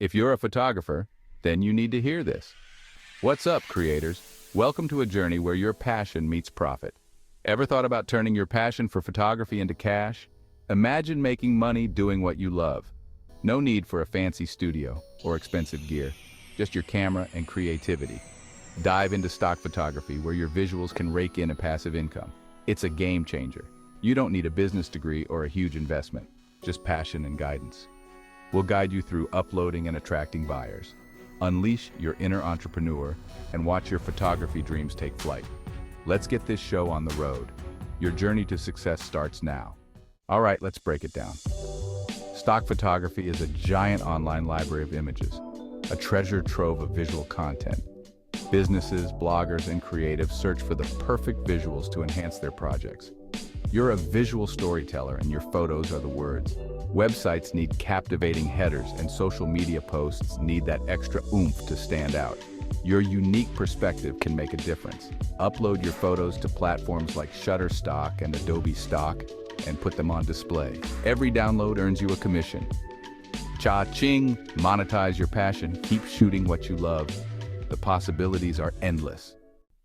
If you're a photographer, then you need to hear this. What's up, creators? Welcome to a journey where your passion meets profit. Ever thought about turning your passion for photography into cash? Imagine making money doing what you love. No need for a fancy studio or expensive gear, just your camera and creativity. Dive into stock photography where your visuals can rake in a passive income. It's a game changer. You don't need a business degree or a huge investment, just passion and guidance. We'll guide you through uploading and attracting buyers. Unleash your inner entrepreneur and watch your photography dreams take flight. Let's get this show on the road. Your journey to success starts now. All right, let's break it down. Stock photography is a giant online library of images, a treasure trove of visual content. Businesses, bloggers, and creatives search for the perfect visuals to enhance their projects. You're a visual storyteller and your photos are the words. Websites need captivating headers and social media posts need that extra oomph to stand out. Your unique perspective can make a difference. Upload your photos to platforms like Shutterstock and Adobe Stock and put them on display. Every download earns you a commission. Cha-ching! Monetize your passion. Keep shooting what you love. The possibilities are endless.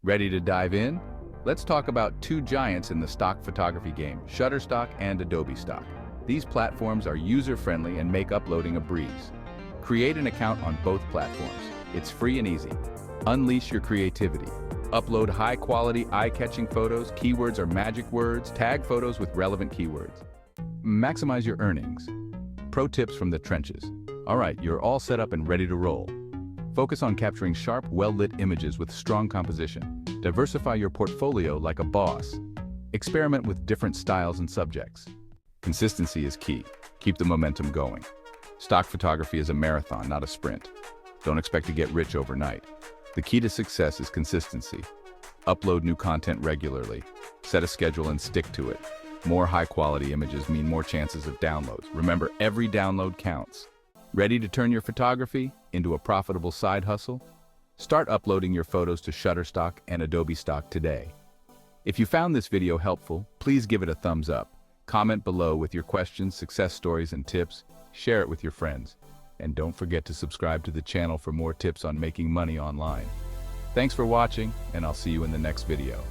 Ready to dive in? Let's talk about two giants in the stock photography game, Shutterstock and Adobe Stock. These platforms are user-friendly and make uploading a breeze. Create an account on both platforms. It's free and easy. Unleash your creativity. Upload high-quality, eye-catching photos, keywords or magic words, tag photos with relevant keywords. Maximize your earnings. Pro tips from the trenches. All right, you're all set up and ready to roll. Focus on capturing sharp, well-lit images with strong composition. Diversify your portfolio like a boss. Experiment with different styles and subjects. Consistency is key. Keep the momentum going. Stock photography is a marathon, not a sprint. Don't expect to get rich overnight. The key to success is consistency. Upload new content regularly. Set a schedule and stick to it. More high-quality images mean more chances of downloads. Remember, every download counts. Ready to turn your photography into a profitable side hustle? Start uploading your photos to Shutterstock and Adobe Stock today. If you found this video helpful, please give it a thumbs up. Comment below with your questions, success stories, and tips. Share it with your friends. And don't forget to subscribe to the channel for more tips on making money online. Thanks for watching, and I'll see you in the next video.